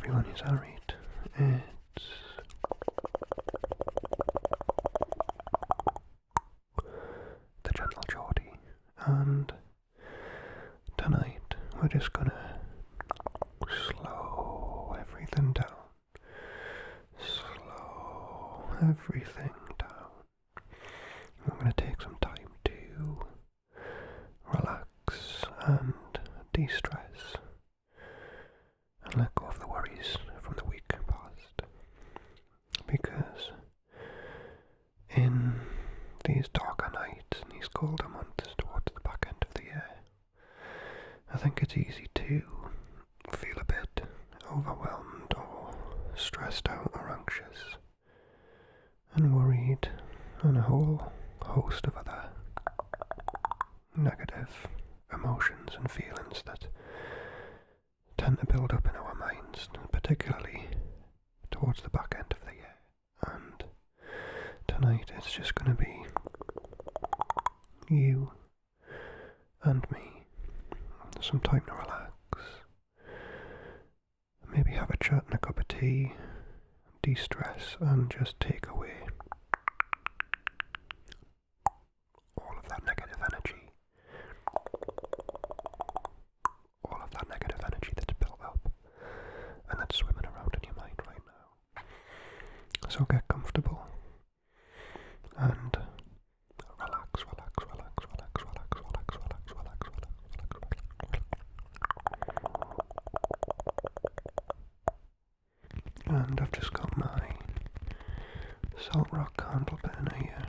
everyone is Harriet. It's the Gentle Geordie, and tonight we're just gonna slow everything down. Slow everything down. We're gonna take some time to relax and de-stress and let go of the worries from the week past, because in these darker nights and these colder months towards the back end of the year, I think it's easy to feel a bit overwhelmed or stressed out or anxious and worried, and a whole host of other negative emotions and feelings that tend to build up in our minds, particularly towards the back end of the year. And tonight it's just going to be you and me, some time to relax, maybe have a chat and a cup of tea, de-stress, and just take away all of that negative energy, that's built up and that's swimming around in your mind right now. So get comfortable and relax. And I've just got my salt rock candle burner here,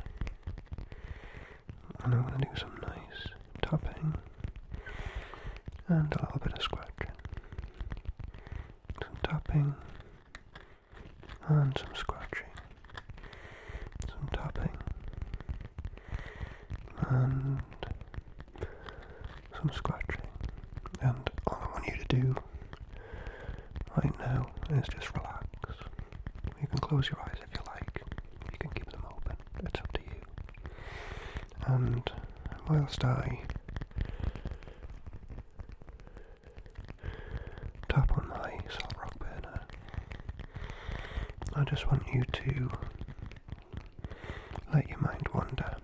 and I'm going to do some nice tapping and a little bit of scratching. Some tapping and some scratching. Some tapping and some scratching. And all I want you to do right now is just relax. You can close your eyes if you like. You can keep them open. It's up to you. And whilst I tap on my salt rock burner, I just want you to let your mind wander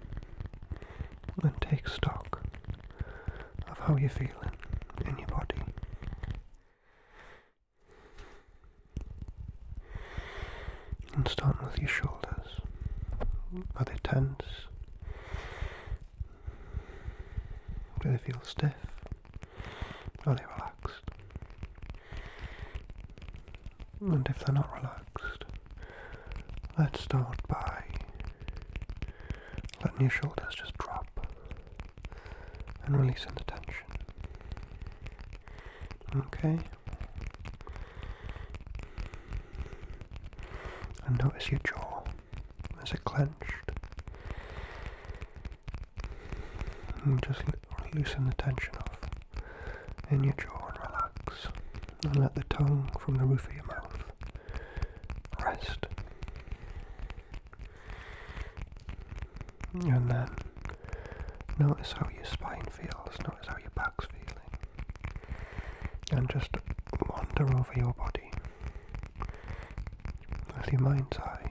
and take stock of how you're feeling in your body. And starting with your shoulders. Are they tense? Do they feel stiff? Are they relaxed? And if they're not relaxed, let's start by letting your shoulders just drop and releasing the tension. Okay? And notice your jaw. Is it clenched? And just loosen the tension off in your jaw and relax. And let the tongue from the roof of your mouth rest. And then notice how your spine feels, notice how your back's feeling. And just wander over your body with your mind's eye.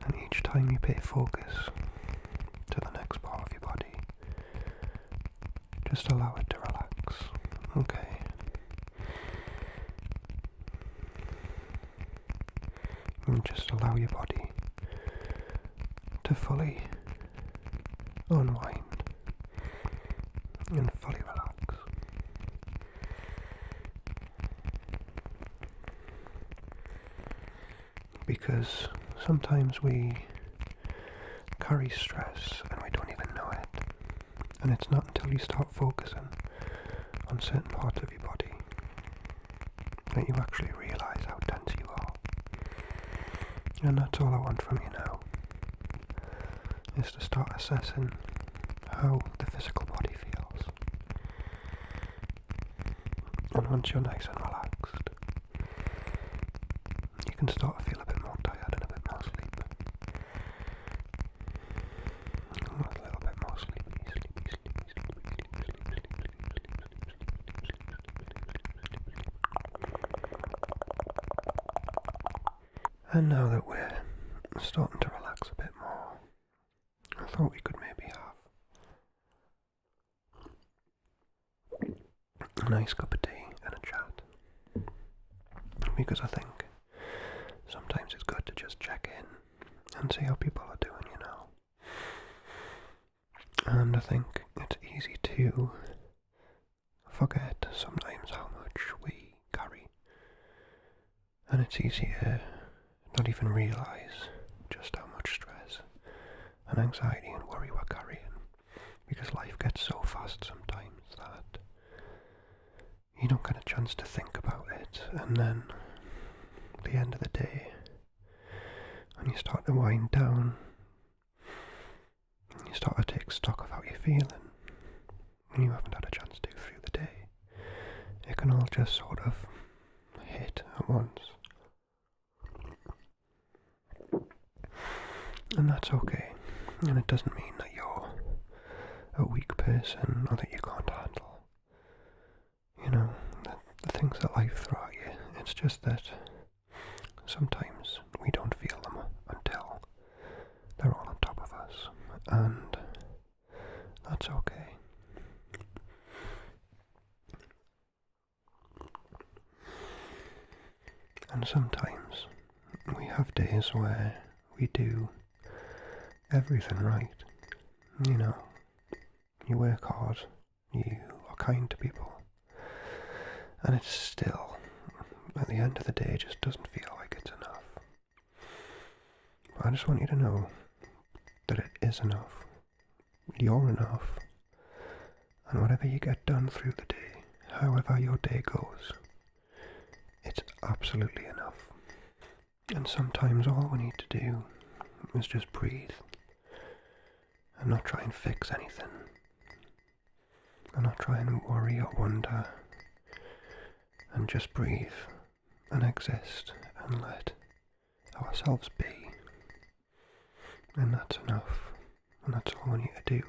And each time you pay focus to the next part of your body, just allow it to relax. Okay? And just allow your body to fully unwind and fully relax. Because sometimes we carry stress and we don't even know it. And it's not until you start focusing on certain parts of your body that you actually realise how tense you are. And that's all I want from you now, is to start assessing how the physical body feels. And once you're nice and relaxed, you can start to feel a bit more tired and a bit more sleepy. A little bit more sleepy. And now that we're starting to relax a bit more, I thought we could maybe have a nice cup of tea and a chat. Because I think sometimes it's good to just check in and see how people are doing, you know. And I think it's easy to forget sometimes how much we carry. And it's easy to not even realise just how much stress and anxiety and worry we're carrying. Because life gets so fast sometimes that you don't get a chance to think about it. And then at the end of the day, when you start to wind down, you start to take stock of how you're feeling, and you haven't had a chance to through the day, it can all just sort of hit at once. And that's okay, and it doesn't mean that you're a weak person or that you can't handle, you know, the things that life throws at you. It's just that sometimes we don't feel them until they're all on top of us, and that's okay. And sometimes we have days where we do everything right. You know, you work hard, you are kind to people, and it's still, at the end of the day, it just doesn't feel like it's enough. But I just want you to know that it is enough. You're enough. And whatever you get done through the day, however your day goes, it's absolutely enough. And sometimes all we need to do is just breathe and not try and fix anything, and not try and worry or wonder, and just breathe and exist and let ourselves be. And that's enough, and that's all we need to do.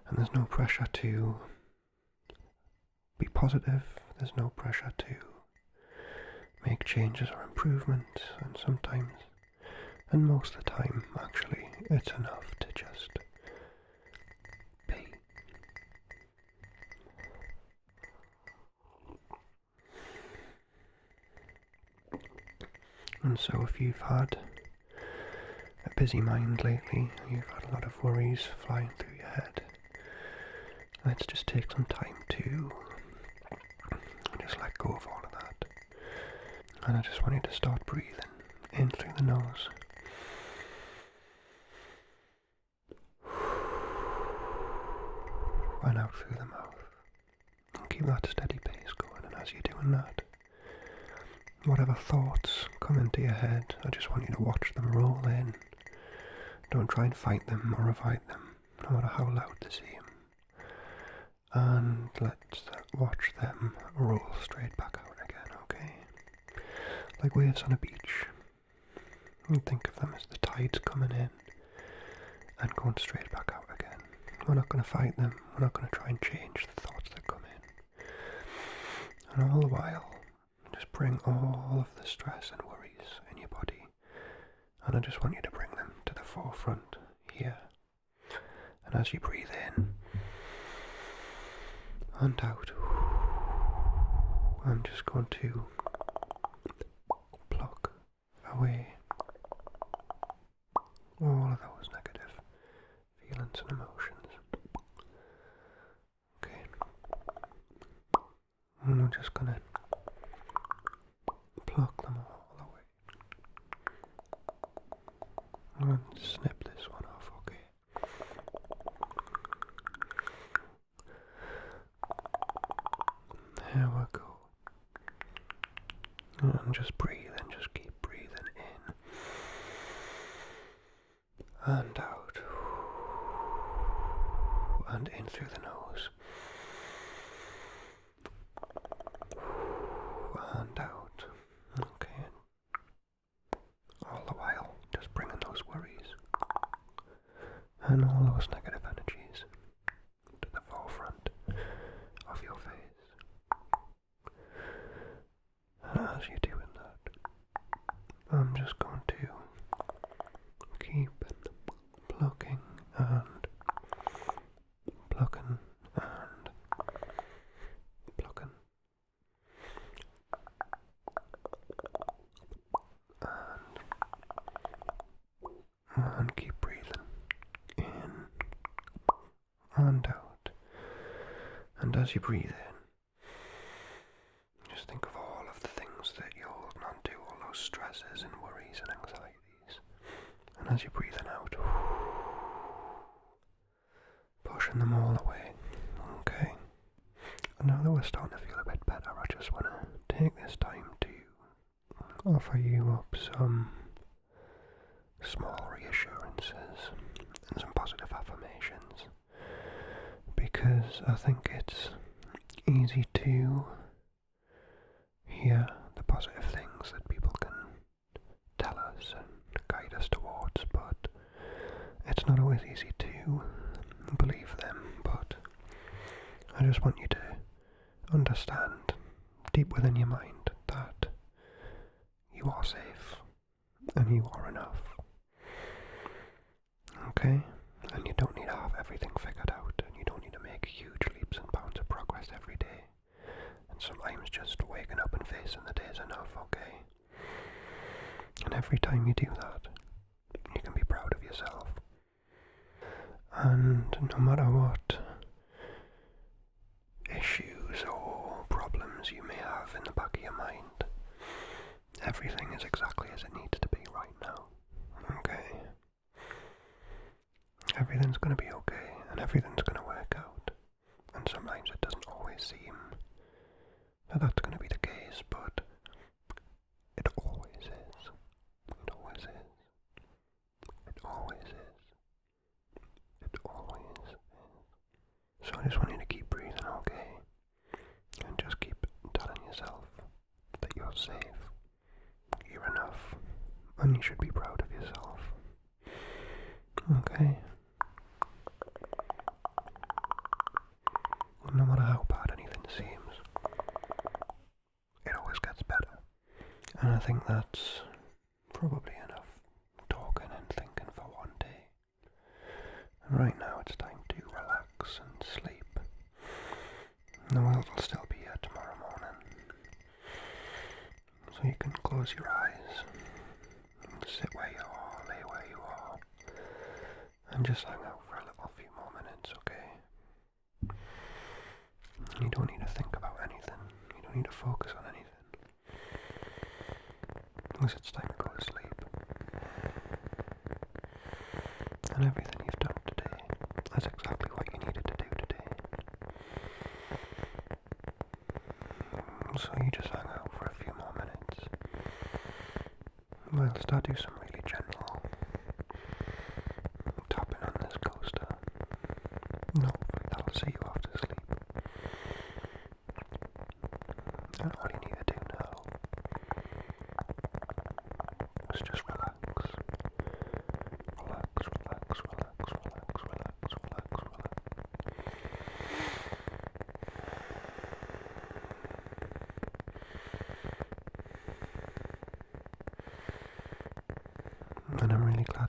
And there's no pressure to be positive, there's no pressure to make changes or improvements, and sometimes, and most of the time actually, it's enough to just be. And so if you've had a busy mind lately, you've had a lot of worries flying through your head, let's just take some time to just let go of all of that. And I just want you to start breathing in through the nose, and out through the mouth. And keep that steady pace going, and as you're doing that, whatever thoughts come into your head, I just want you to watch them roll in. Don't try and fight them or avoid them, no matter how loud they seem. And let's watch them roll straight back out again, okay? Like waves on a beach. And think of them as the tides coming in and going straight back out again. We're not going to fight them, we're not going to try and change the thoughts that come in. And all the while, just bring all of the stress and worries in your body, and I just want you to bring them to the forefront here. And as you breathe in and out, I'm just going to pluck away all of those negative feelings and emotions. Okay. And I'm just going to pluck them all away. And snip this one off, okay? There we go. And just breathe and just keep breathing in and out, and in through the nose and out. Okay. All the while just bringing those worries and all those negative energies to the forefront of your face. And as you're doing that, I'm just going to keep plucking and plucking and plucking and keep breathing in and out. And as you breathe in, just think of all of the things that you're holding on to, all those stresses and worries and anxieties. And as you're breathing out, pushing them all away. Okay. And now that we're starting to feel a bit better, I just want to take this time to offer you up some small reassurances and some positive affirmations, because I think it's easy to hear the positive things that people can tell us and guide us towards, but it's not always easy to believe them. But I just want you to understand deep within your mind that you are safe and you are enough. Okay? And you don't need to have everything figured out, and you don't need to make huge leaps and bounds of progress every day. And sometimes just waking up and facing the day is enough, okay? And every time you do that, you can be proud of yourself. And no matter what issues or problems you may have in the back of your mind, everything is exactly as it needs to be right now, okay? Everything's going to be okay, and everything's going to work out. And sometimes it doesn't always seem that that's going to be the case, but it always is. It always is. It always is. It always is. So I just want you to keep breathing, okay? And just keep telling yourself that you're safe, you're enough, and you should be proud of yourself. Okay? No matter how bad anything seems, it always gets better. And I think that's probably enough talking and thinking for one day. And right now it's time to relax and sleep. The world will still be here tomorrow morning. So you can close your eyes, sit where you are, lay where you are, and just hang out for a little few more minutes, okay? You don't need to think about anything. You don't need to focus on anything. Because it's time to go to sleep. And everything you've done today, that's exactly what you needed to do today. So you just hang out for a few more minutes. Whilst I do some really gentle tapping on this coaster. No, that'll see you off to sleep. And all you need to do now is just relax. Relax, relax, relax, relax, relax, relax, relax. And I'm really glad